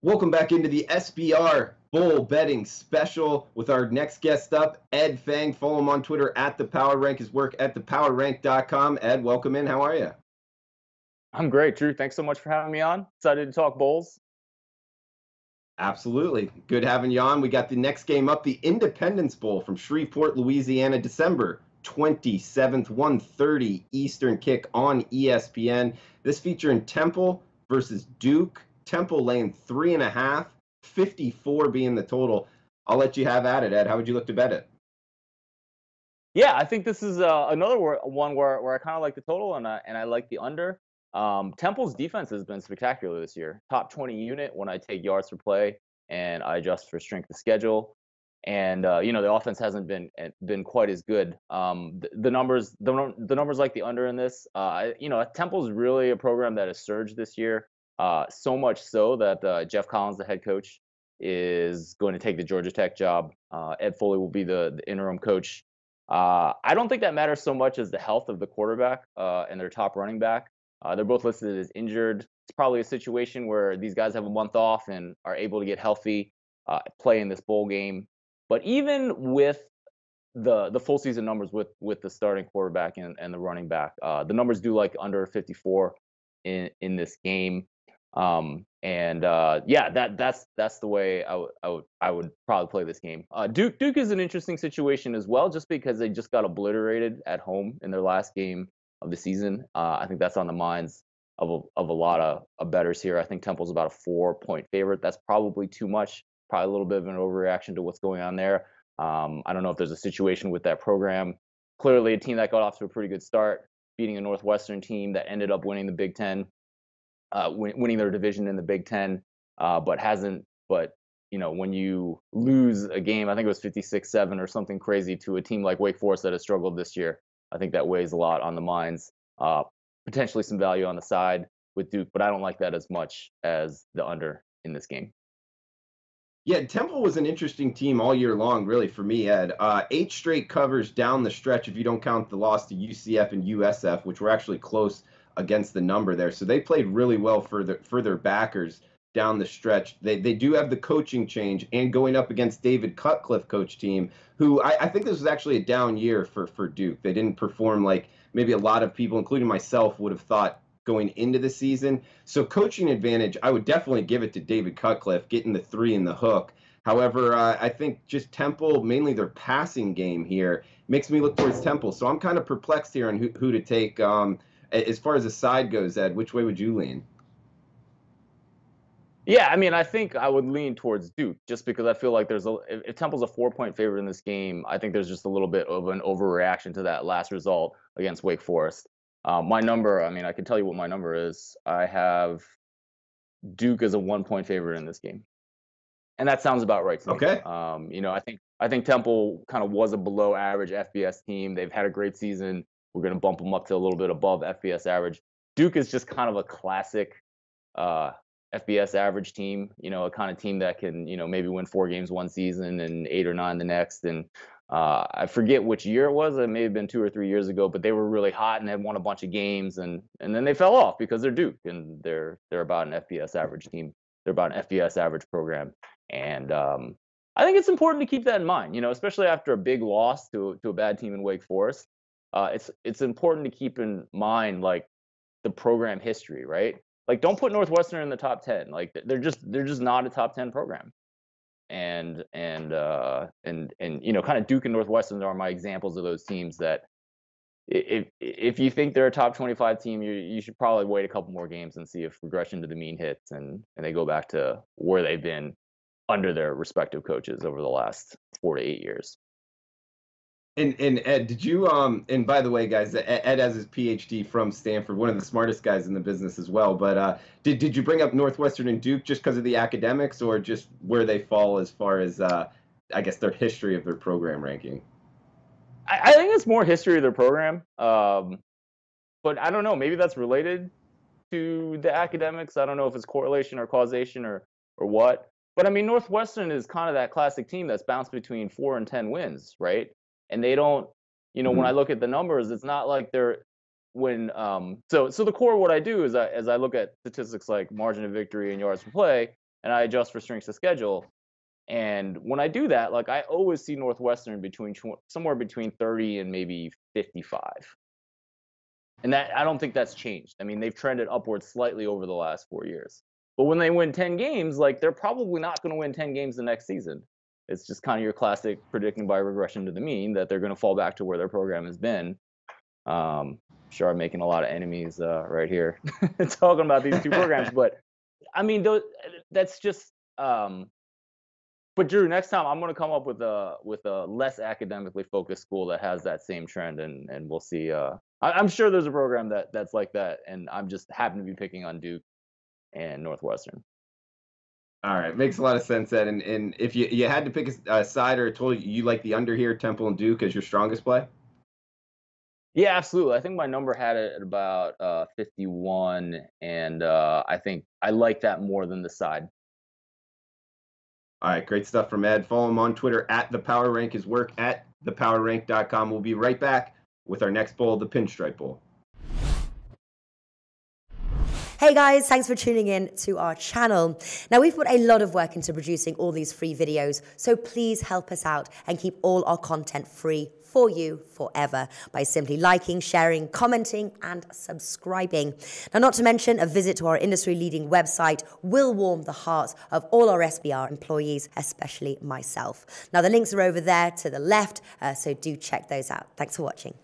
Welcome back into the SBR Bull Betting Special with our next guest up, Ed Fang. Follow him on Twitter at the Power Rank. His work at thepowerrank.com. Ed, welcome in. How are you? I'm great, Drew. Thanks so much for having me on. Excited to talk Bulls. Absolutely. Good having you on. We got the next game up, the Independence Bowl from Shreveport, Louisiana, December 27th, 1:30 Eastern kick on ESPN. This featuring Temple versus Duke. Temple laying 3.5, 54 being the total. I'll let you have at it, Ed. How would you look to bet it? Yeah, I think this is another one where I kind of like the total and I like the under. Temple's defense has been spectacular this year. Top 20 unit when I take yards per play and I adjust for strength of schedule. And the offense hasn't been quite as good. The numbers like the under in this. Temple's really a program that has surged this year. So much so that Jeff Collins, the head coach, is going to take the Georgia Tech job. Ed Foley will be the interim coach. I don't think that matters so much as the health of the quarterback and their top running back. They're both listed as injured. It's probably a situation where these guys have a month off and are able to get healthy, play in this bowl game. But even with the full season numbers with the starting quarterback and the running back, the numbers do like under 54 in this game. Yeah, that's the way I would probably play this game. Duke is an interesting situation as well, just because they just got obliterated at home in their last game of the season. I think that's on the minds of a lot of bettors here. I think Temple's about a 4-point favorite. That's probably too much. Probably a little bit of an overreaction to what's going on there. I don't know if there's a situation with that program. Clearly, a team that got off to a pretty good start, beating a Northwestern team that ended up winning the Big Ten, winning their division in the Big Ten, but hasn't. But when you lose a game, I think it was 56-7 or something crazy to a team like Wake Forest that has struggled this year, I think that weighs a lot on the minds. Potentially some value on the side with Duke, but I don't like that as much as the under in this game. Yeah, Temple was an interesting team all year long, really, for me, Ed. Eight straight covers down the stretch, if you don't count the loss to UCF and USF, which were actually close against the number there. So they played really well for their backers down the stretch. They do have the coaching change and going up against David Cutcliffe coach team, who I think this was actually a down year for Duke. They didn't perform like maybe a lot of people, including myself, would have thought going into the season. So coaching advantage, I would definitely give it to David Cutcliffe, getting the three in the hook. However, I think just Temple, mainly their passing game here, makes me look towards Temple. So I'm kind of perplexed here on who to take. As far as the side goes, Ed, which way would you lean? Yeah, I mean, I think I would lean towards Duke just because I feel like if Temple's a 4-point favorite in this game, I think there's just a little bit of an overreaction to that last result against Wake Forest. My number, I mean, I can tell you what my number is. I have Duke as a 1-point favorite in this game, and that sounds about right to me. Okay. I think Temple kind of was a below average FBS team. They've had a great season. We're going to bump them up to a little bit above FBS average. Duke is just kind of a classic uh, FBS average team, a kind of team that can, maybe win 4 games one season and 8 or 9 the next. And I forget which year it was. It may have been 2 or 3 years ago, but they were really hot and had won a bunch of games, and then they fell off because they're Duke and they're about an FBS average team. They're about an FBS average program, and I think it's important to keep that in mind. Especially after a big loss to a bad team in Wake Forest. It's important to keep in mind like the program history, right? Like, don't put Northwestern in the top 10. Like, they're just not a top 10 program. And kind of Duke and Northwestern are my examples of those teams that if you think they're a top 25 team, you should probably wait a couple more games and see if regression to the mean hits and they go back to where they've been under their respective coaches over the last 4 to 8 years. And Ed, did you and by the way, guys, Ed has his PhD from Stanford, one of the smartest guys in the business as well. But did you bring up Northwestern and Duke just because of the academics, or just where they fall as far as I guess their history of their program ranking? I think it's more history of their program, but I don't know. Maybe that's related to the academics. I don't know if it's correlation or causation or what. But I mean, Northwestern is kind of that classic team that's bounced between 4 and 10 wins, right? And they don't, when I Mhm. look at the numbers, it's not like they're when so the core of what I do is as I look at statistics like margin of victory and yards per play, and I adjust for strengths of schedule. And when I do that, like I always see Northwestern somewhere between 30 and maybe 55. And that I don't think that's changed. I mean, they've trended upwards slightly over the last 4 years. But when they win 10 games, like they're probably not going to win 10 games the next season. It's just kind of your classic predicting by regression to the mean that they're going to fall back to where their program has been. Sure, I'm making a lot of enemies right here talking about these two programs, but I mean, that's just. But Drew, next time I'm going to come up with a less academically focused school that has that same trend, and we'll see. I'm sure there's a program that's like that, and I'm just happen to be picking on Duke and Northwestern. All right, makes a lot of sense, Ed. And if you had to pick a side or a total, you like the under here, Temple and Duke as your strongest play? Yeah, absolutely. I think my number had it at about 51, and I think I like that more than the side. All right, great stuff from Ed. Follow him on Twitter at the Power Rank, his work at thepowerrank.com. We'll be right back with our next bowl, the Pinstripe Bowl. Hey guys, thanks for tuning in to our channel. Now, we've put a lot of work into producing all these free videos, so please help us out and keep all our content free for you forever by simply liking, sharing, commenting, and subscribing. Now, not to mention, a visit to our industry-leading website will warm the hearts of all our SBR employees, especially myself. Now, the links are over there to the left, so do check those out. Thanks for watching.